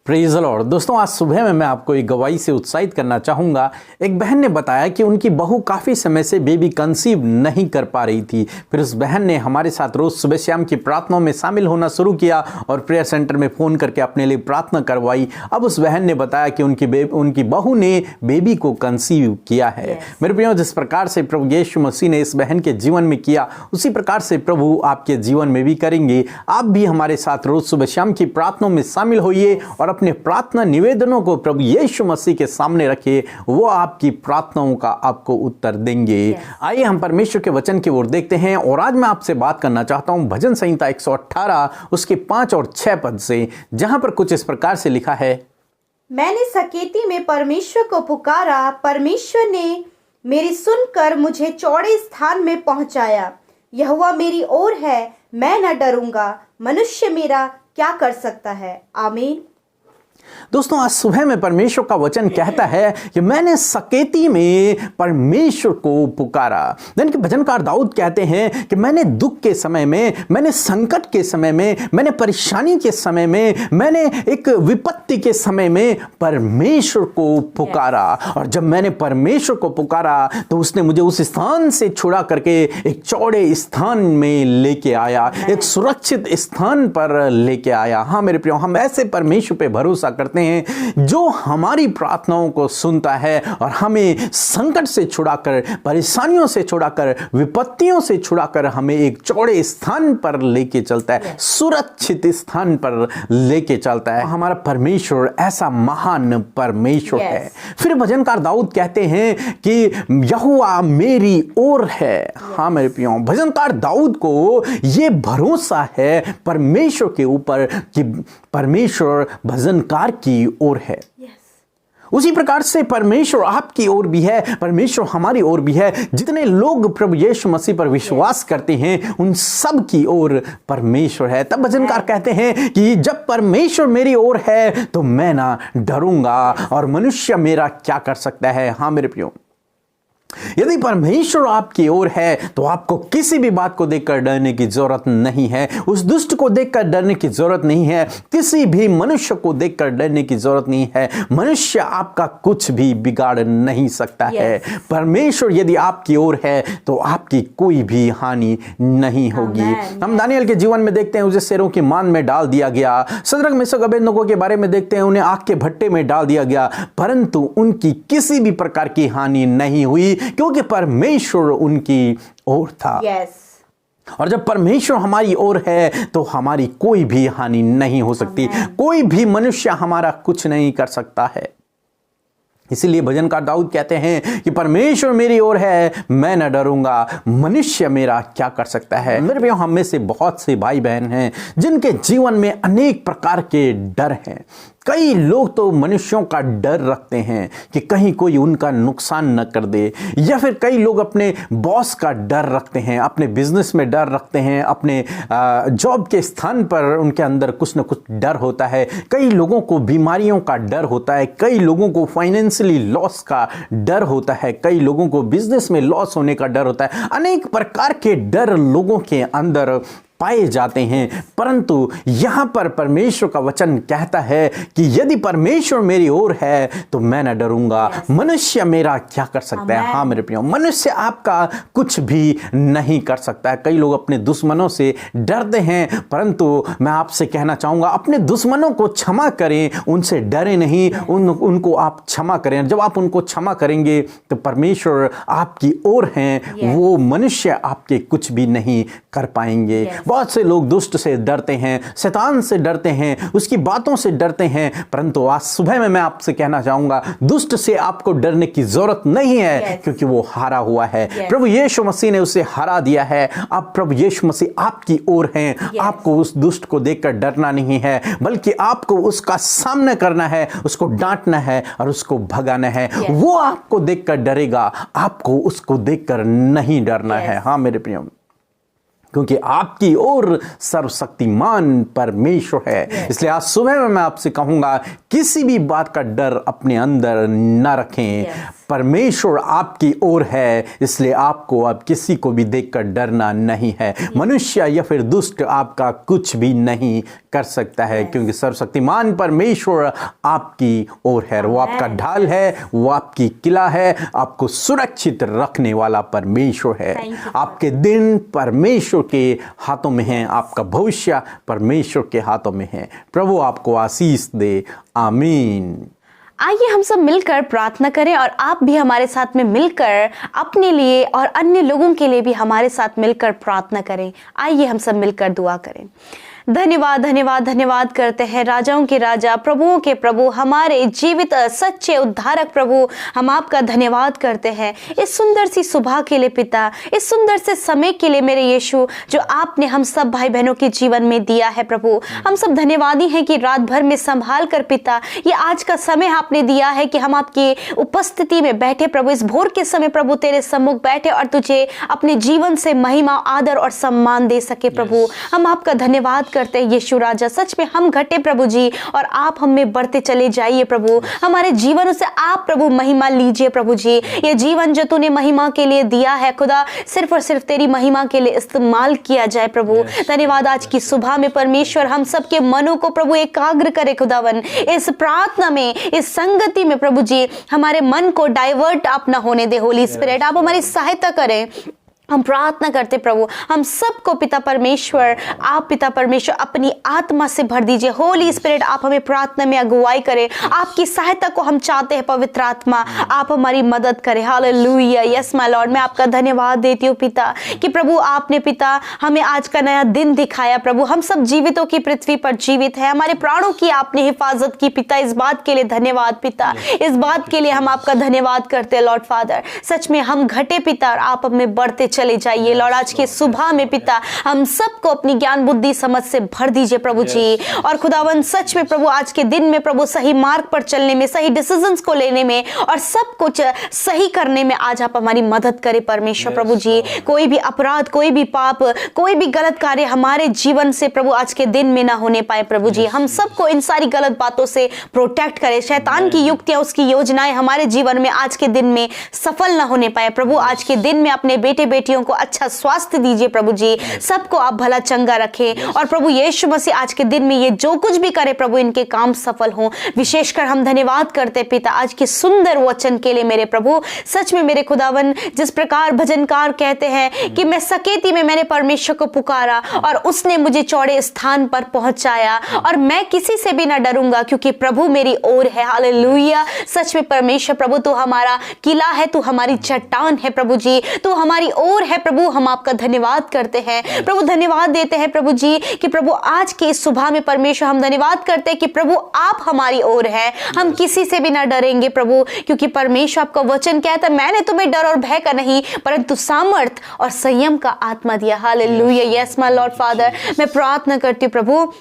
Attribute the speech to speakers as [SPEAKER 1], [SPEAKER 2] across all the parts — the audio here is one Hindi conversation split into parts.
[SPEAKER 1] Praise the Lord. दोस्तों, आज सुबह में मैं आपको एक गवाही से उत्साहित करना चाहूँगा। एक बहन ने बताया कि उनकी बहू काफ़ी समय से बेबी कंसीव नहीं कर पा रही थी। फिर उस बहन ने हमारे साथ रोज़ सुबह शाम की प्रार्थनाओं में शामिल होना शुरू किया और प्रेयर सेंटर में फ़ोन करके अपने लिए प्रार्थना करवाई। अब उस बहन ने बताया कि उनकी बहू ने बेबी को कंसीव किया है। मेरे प्रियो, जिस प्रकार से प्रभु यीशु मसीह ने इस बहन के जीवन में किया, उसी प्रकार से प्रभु आपके जीवन में भी करेंगे। आप भी हमारे साथ रोज़ सुबह शाम की प्रार्थनाओं में शामिल होइए और अपने प्रार्थना निवेदनों को प्रभु यीशु मसीह के सामने रखिए। वो आपकी प्रार्थनाओं का आपको उत्तर देंगे। आइए हम परमेश्वर के वचन की ओर देखते हैं। और आज मैं आपसे बात करना चाहता हूं भजन संहिता 118 उसके 5 और 6 पद से, जहां पर कुछ इस प्रकार से लिखा है।
[SPEAKER 2] मैंने सकेती में परमेश्वर को पुकारा, परमेश्वर ने मेरी सुनकर मुझे चौड़े स्थान में पहुंचाया। यहोवा मेरी ओर है, मैं न डरूंगा, मनुष्य मेरा क्या कर सकता है। आमीन।
[SPEAKER 1] दोस्तों, आज सुबह में परमेश्वर का वचन कहता है कि मैंने सकेती में परमेश्वर को पुकारा। यानी कि भजनकार दाऊद कहते हैं कि मैंने दुख के समय में, मैंने संकट के समय में, मैंने परेशानी के समय में, मैंने एक विपत्ति के समय में परमेश्वर को पुकारा। और जब मैंने परमेश्वर को पुकारा तो उसने मुझे उस स्थान से छुड़ा करके एक चौड़े स्थान में लेके आया, एक सुरक्षित स्थान पर लेके आया। हाँ मेरे प्रियो, हम ऐसे परमेश्वर पे भरोसा करते हैं जो हमारी प्रार्थनाओं को सुनता है और हमें संकट से छुड़ाकर, परेशानियों से छुड़ाकर, विपत्तियों से छुड़ाकर हमें एक चौड़े स्थान पर लेके चलता है, सुरक्षित स्थान पर लेके चलता है। हमारा परमेश्वर ऐसा महान परमेश्वर है। फिर भजनकार दाऊद कहते हैं कि यहोवा मेरी ओर है। हाँ मेरे प्रियो, भजनकार दाऊद को यह भरोसा है परमेश्वर के ऊपर कि परमेश्वर भजनकार की ओर है। उसी प्रकार से परमेश्वर आपकी ओर भी है, परमेश्वर हमारी ओर भी है। जितने लोग प्रभु यीशु मसीह पर विश्वास करते हैं उन सब की ओर परमेश्वर है। तब भजनकार कहते हैं कि जब परमेश्वर मेरी ओर है तो मैं ना डरूंगा और मनुष्य मेरा क्या कर सकता है। हाँ मेरे प्रियो, यदि परमेश्वर आपकी ओर है तो आपको किसी भी बात को देखकर डरने की जरूरत नहीं है। उस दुष्ट को देखकर डरने की जरूरत नहीं है, किसी भी मनुष्य को देखकर डरने की जरूरत नहीं है। मनुष्य आपका कुछ भी बिगाड़ नहीं सकता है। परमेश्वर यदि आपकी ओर है तो आपकी कोई भी हानि नहीं होगी। हम दानियल के जीवन में देखते हैं, उसे शेरों की मान में डाल दिया गया। शद्रक मेशक अबेदनगो के बारे में देखते हैं, उन्हें आग के भट्टे में डाल दिया गया, परंतु उनकी किसी भी प्रकार की हानि नहीं हुई क्योंकि परमेश्वर उनकी ओर था। और जब परमेश्वर हमारी ओर है तो हमारी कोई भी हानि नहीं हो सकती। कोई भी मनुष्य हमारा कुछ नहीं कर सकता है। इसीलिए भजनकार दाऊद कहते हैं कि परमेश्वर मेरी ओर है, मैं न डरूंगा, मनुष्य मेरा क्या कर सकता है। मेरे प्रियो, हम में से बहुत से भाई बहन हैं जिनके जीवन में अनेक प्रकार के डर हैं। कई लोग तो मनुष्यों का डर रखते हैं कि कहीं कोई उनका नुकसान न कर दे, या फिर कई लोग अपने बॉस का डर रखते हैं, अपने बिजनेस में डर रखते हैं, अपने जॉब के स्थान पर उनके अंदर कुछ न कुछ डर होता है। कई लोगों को बीमारियों का डर होता है, कई लोगों को फाइनेंशियली लॉस का डर होता है, कई लोगों को बिजनेस में लॉस होने का डर होता है। अनेक प्रकार के डर लोगों के अंदर पाए जाते हैं, परंतु यहां पर परमेश्वर का वचन कहता है कि यदि परमेश्वर मेरी ओर है तो मैं न डरूंगा, मनुष्य मेरा क्या कर सकता है। हाँ मेरे प्रियो, मनुष्य आपका कुछ भी नहीं कर सकता है। कई लोग अपने दुश्मनों से डरते हैं, परंतु मैं आपसे कहना चाहूंगा अपने दुश्मनों को क्षमा करें, उनसे डरे नहीं, उनको आप क्षमा करें। जब आप उनको क्षमा करेंगे तो परमेश्वर आपकी ओर हैं, वो मनुष्य आपके कुछ भी नहीं कर पाएंगे। बहुत से लोग दुष्ट से डरते हैं, शैतान से डरते हैं, उसकी बातों से डरते हैं, परंतु आज सुबह में मैं आपसे कहना चाहूंगा दुष्ट से आपको डरने की जरूरत नहीं है, क्योंकि वो हारा हुआ है। प्रभु यीशु मसीह ने उसे हरा दिया है। अब प्रभु यीशु मसीह आपकी ओर हैं। आपको उस दुष्ट को देखकर डरना नहीं है, बल्कि आपको उसका सामना करना है, उसको डांटना है और उसको भगाना है। वो आपको देखकर डरेगा, आपको उसको देखकर नहीं डरना है। हाँ मेरे प्रियो, क्योंकि आपकी ओर सर्वशक्तिमान परमेश्वर है। इसलिए आज सुबह में मैं आपसे कहूंगा किसी भी बात का डर अपने अंदर न रखें। परमेश्वर आपकी ओर है, इसलिए आपको अब किसी को भी देखकर डरना नहीं है। मनुष्य या फिर दुष्ट आपका कुछ भी नहीं कर सकता है, क्योंकि सर्वशक्तिमान परमेश्वर आपकी ओर है। वो आपका ढाल है, वो आपकी किला है, आपको सुरक्षित रखने वाला परमेश्वर है। आपके दिन परमेश्वर के हाथों में हैं, आपका भविष्य परमेश्वर के हाथों में है। प्रभु आपको आशीष दे। आमीन।
[SPEAKER 3] आइए हम सब मिलकर प्रार्थना करें और आप भी हमारे साथ में मिलकर अपने लिए और अन्य लोगों के लिए भी हमारे साथ मिलकर प्रार्थना करें। आइए हम सब मिलकर दुआ करें। धन्यवाद धन्यवाद धन्यवाद करते हैं राजाओं के राजा, प्रभुओं के प्रभु, हमारे जीवित सच्चे उद्धारक प्रभु, हम आपका धन्यवाद करते हैं इस सुंदर सी सुबह के लिए पिता, इस सुंदर से समय के लिए मेरे यीशु, जो आपने हम सब भाई बहनों के जीवन में दिया है प्रभु। हम सब धन्यवादी हैं कि रात भर में संभाल कर पिता ये आज का समय आपने दिया है कि हम आपकी उपस्थिति में बैठे प्रभु, इस भोर के समय प्रभु तेरे सम्मुख बैठे और तुझे अपने जीवन से महिमा, आदर और सम्मान दे सके प्रभु। हम आपका धन्यवाद करते हैं यीशु राजा। सच में हम घटे प्रभु जी और आप हम में बढ़ते चले जाइए प्रभु। हमारे जीवनों से आप प्रभु महिमा लीजिए प्रभु जी। ये जीवन जो तूने महिमा के लिए दिया है खुदा, सिर्फ और सिर्फ तेरी महिमा के लिए इस्तेमाल किया जाए प्रभु। धन्यवाद आज की सुबह में परमेश्वर हम सबके मनों को प्रभु एकाग्र करे खुदावन, इस प्रार्थना में, इस संगति में प्रभु जी हमारे मन को डाइवर्ट आप ना होने दे। होली स्पिरिट आप हमारी सहायता करें। हम प्रार्थना करते प्रभु, हम सबको पिता परमेश्वर, आप पिता परमेश्वर अपनी आत्मा से भर दीजिए। होली स्पिरिट आप हमें प्रार्थना में अगुवाई करें। आपकी सहायता को हम चाहते हैं पवित्र आत्मा, आप हमारी मदद करें। हालेलुया। यस माय लॉर्ड, मैं आपका धन्यवाद देती हूँ पिता कि प्रभु आपने पिता हमें आज का नया दिन दिखाया प्रभु। हम सब जीवितों की पृथ्वी पर जीवित है, हमारे प्राणों की आपने हिफाजत की पिता। इस बात के लिए धन्यवाद पिता, इस बात के लिए हम आपका धन्यवाद करते हैं लॉर्ड फादर। सच में हम घटे पिता और आप हमें बढ़ते चले जाइए लॉर्ड। आज के सुबह में पिता हम सबको अपनी ज्ञान बुद्धि समझ से भर दीजिए प्रभु जी। और खुदावन सच में प्रभु आज के दिन में प्रभु सही मार्ग पर चलने में, सही डिसीजंस को लेने में और सब कुछ सही करने में आज आप हमारी मदद करें परमेश्वर प्रभु जी। कोई भी अपराध, कोई भी पाप, कोई भी गलत कार्य हमारे जीवन से प्रभु आज के दिन में ना होने पाए प्रभु जी। हम सबको इन सारी गलत बातों से प्रोटेक्ट करें। शैतान की युक्तियां, उसकी योजनाएं हमारे जीवन में आज के दिन में सफल ना होने पाए प्रभु। आज के दिन में अपने बेटे बेटियों को अच्छा स्वास्थ्य दीजिए प्रभु जी, सबको आप भला चंगा रखें। और प्रभु यीशु मसीह आज के दिन में ये जो कुछ भी करे प्रभु, इनके काम सफल हों। विशेषकर हम धन्यवाद करते पिता आज के सुंदर वचन के लिए मेरे प्रभु। सच में मेरे खुदावन, जिस प्रकार भजनकार कहते हैं कि मैं सकेती में मैंने परमेश्वर को पुकारा और उसने मुझे चौड़े स्थान पर पहुंचाया, और मैं किसी से भी ना डरूंगा क्योंकि प्रभु मेरी ओर है। हालेलुया। सच में परमेश्वर प्रभु तू हमारा किला है, तू हमारी चट्टान है प्रभु जी, तू हमारी ओर है प्रभु। हम आपका धन्यवाद करते हैं प्रभु, धन्यवाद देते हैं प्रभु जी कि प्रभु आज की इस सुबह में परमेश्वर हम धन्यवाद करते हैं कि प्रभु आप हमारी ओर है। हम किसी से भी ना डरेंगे प्रभु, क्योंकि परमेश्वर आपका वचन कहता है मैंने तुम्हें डर और भय का नहीं परंतु सामर्थ और संयम का आत्मा दिया। Hallelujah. Yes my Lord father, मैं प्रार्थना करती हूँ प्रभु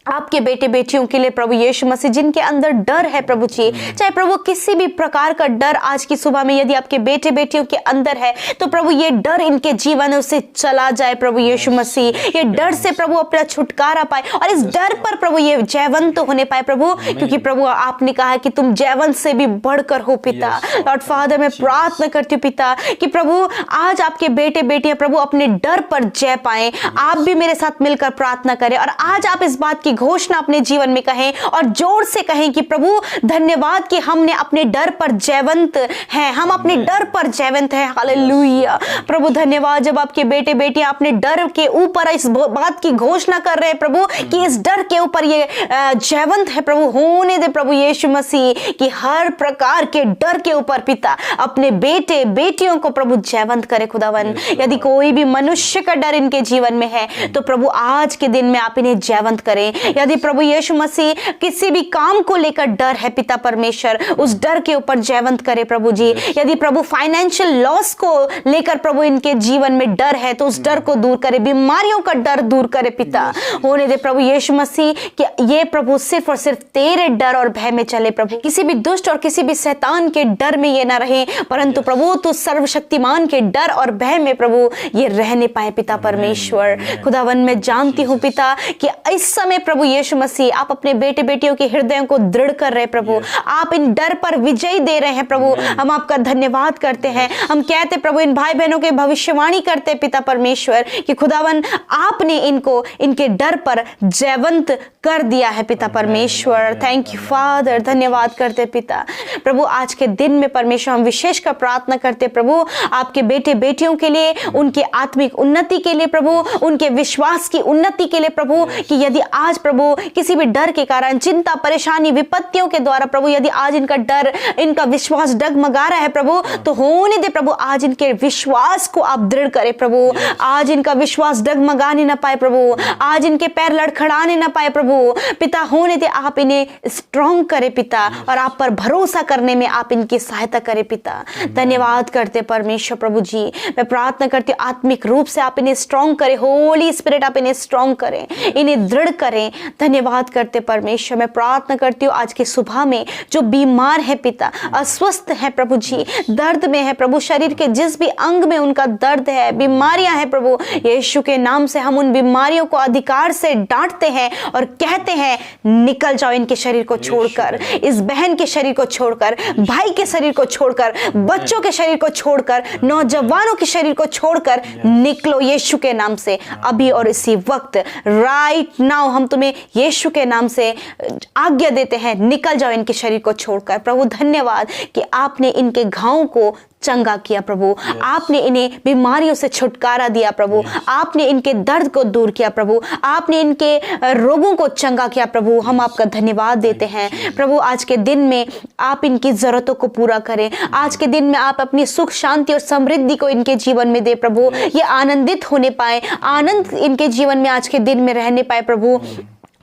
[SPEAKER 3] आपके बेटे बेटियों के लिए प्रभु यीशु मसीह, जिनके अंदर डर है प्रभु जी, चाहे प्रभु किसी भी प्रकार का डर आज की सुबह में यदि आपके बेटे बेटियों के अंदर है तो प्रभु ये डर इनके जीवन से चला जाए प्रभु यीशु मसीह। ये डर से प्रभु अपना छुटकारा पाए और इस डर पर प्रभु ये जयवंत होने पाए प्रभु, क्योंकि प्रभु आपने कहा कि तुम जयवंत से भी बढ़कर हो पिता। लॉर्ड फादर, मैं प्रार्थना करती हूँ पिता कि प्रभु आज आपके बेटे बेटियां प्रभु अपने डर पर जय पाए। आप भी मेरे साथ मिलकर प्रार्थना करें और आज आप इस बात की घोषणा अपने जीवन में कहें और जोर से कहें कि प्रभु धन्यवाद कि हमने अपने डर पर जयवंत हैं, हम अपने डर पर जयवंत हैं। हालेलुया। प्रभु धन्यवाद, जब आपके बेटे बेटियां अपने डर के ऊपर इस बात की घोषणा कर रहे हैं प्रभु कि इस डर के ऊपर ये जयवंत है प्रभु, होने दे प्रभु यीशु मसीह कि हर प्रकार के डर के ऊपर पिता अपने बेटे बेटियों को प्रभु जयवंत करे खुदावन। यदि कोई भी मनुष्य का डर इनके जीवन में है तो प्रभु आज के दिन में आप इन्हें जयवंत करें। यदि प्रभु यीशु मसीह किसी भी काम को लेकर डर है पिता परमेश्वर, उस डर के ऊपर जयवंत करे प्रभु जी। यदि प्रभु फाइनेंशियल लॉस को लेकर प्रभु इनके जीवन में डर है तो उस डर को दूर करे, बीमारियों का डर दूर करे पिता। होने दे प्रभु यीशु मसीह कि ये प्रभु सिर्फ और सिर्फ तेरे डर और भय में चले प्रभु, किसी भी दुष्ट और किसी भी शैतान के डर में ये ना रहे, परंतु प्रभु तो सर्वशक्तिमान के डर और भय में प्रभु ये रहने पाए पिता परमेश्वर। खुदावन मैं जानती हूँ पिता कि इस समय प्रभु यीशु मसीह आप अपने बेटे बेटियों के हृदयों को दृढ़ कर रहे प्रभु, आप इन डर पर विजयी दे रहे हैं प्रभु। हम आपका धन्यवाद करते हैं। हम कहते प्रभु इन भाई बहनों के भविष्यवाणी करते पिता परमेश्वर कि खुदावन आपने इनको इनके डर पर जयवंत कर दिया है पिता परमेश्वर। थैंक यू फादर, धन्यवाद करते पिता। प्रभु आज के दिन में परमेश्वर हम विशेष कर प्रार्थना करते प्रभु आपके बेटे बेटियों के लिए, उनके आत्मिक उन्नति के लिए प्रभु, उनके विश्वास की उन्नति के लिए प्रभु, कि यदि आज प्रभु किसी भी डर के कारण, चिंता, परेशानी, विपत्तियों के द्वारा प्रभु यदि आज इनका डर, इनका विश्वास डगमगा रहा है प्रभु, तो होने दे प्रभु आज इनके विश्वास को आप दृढ़ करें प्रभु। आज इनका विश्वास डगमगाने ना पाए प्रभु, आज इनके पैर लड़खड़ाने ना पाए प्रभु। पिता होने दे आप इन्हें स्ट्रॉन्ग करें पिता, और आप पर भरोसा करने में आप इनकी सहायता करें पिता। धन्यवाद करते परमेश्वर प्रभु जी। मैं प्रार्थना करती हूँ आत्मिक रूप से आप इन्हें स्ट्रॉन्ग करें, होली स्पिरिट आप इन्हें स्ट्रॉन्ग करें, इन्हें दृढ़ करें। धन्यवाद करते परमेश्वर। मैं प्रार्थना करती हूँ आज की सुबह में जो बीमार है पिता, अस्वस्थ है प्रभु जी, दर्द में है प्रभु, शरीर के जिस भी अंग में उनका दर्द है, बीमारियां हैं प्रभु, यीशु के नाम से हम उन बीमारियों को अधिकार से डांटते हैं और कहते हैं निकल जाओ इनके शरीर को छोड़कर, इस बहन के शरीर को छोड़कर, भाई के शरीर को छोड़कर, बच्चों के शरीर को छोड़कर, नौजवानों के शरीर को छोड़कर निकलो यीशु के नाम से अभी और इसी वक्त। राइट नाउ हम तुम्हें यीशु के नाम से आज्ञा देते हैं, निकल जाओ इनके शरीर को छोड़कर। प्रभु धन्यवाद कि आपने इनके घावों को चंगा किया प्रभु, आपने इन्हें बीमारियों से छुटकारा दिया प्रभु, आपने इनके दर्द को दूर किया प्रभु, आपने इनके रोगों को चंगा किया प्रभु। हम आपका धन्यवाद देते हैं प्रभु। आज के दिन में आप इनकी जरूरतों को पूरा करें, आज के दिन में आप अपनी सुख शांति और समृद्धि को इनके जीवन में दे प्रभु। ये आनंदित होने पाए, आनंद इनके जीवन में आज के दिन में रहने पाए प्रभु,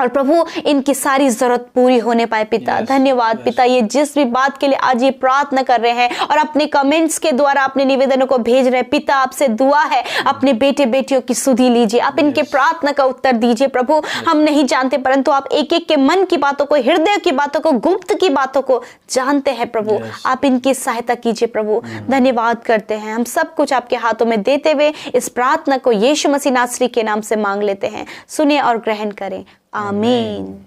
[SPEAKER 3] और प्रभु इनकी सारी जरूरत पूरी होने पाए पिता। धन्यवाद पिता, ये जिस भी बात के लिए आज ये प्रार्थना कर रहे हैं और अपने कमेंट्स के द्वारा अपने निवेदनों को भेज रहे हैं पिता, आपसे दुआ है अपने बेटे बेटियों की सुधि लीजिए, आप इनके प्रार्थना का उत्तर दीजिए प्रभु। हम नहीं जानते परंतु आप एक एक के मन की बातों को, हृदय की बातों को, गुप्त की बातों को जानते हैं प्रभु। आप इनकी सहायता कीजिए प्रभु। धन्यवाद करते हैं, हम सब कुछ आपके हाथों में देते हुए इस प्रार्थना को यीशु मसीह नासरी के नाम से मांग लेते हैं। सुने और ग्रहण करें, आमीन।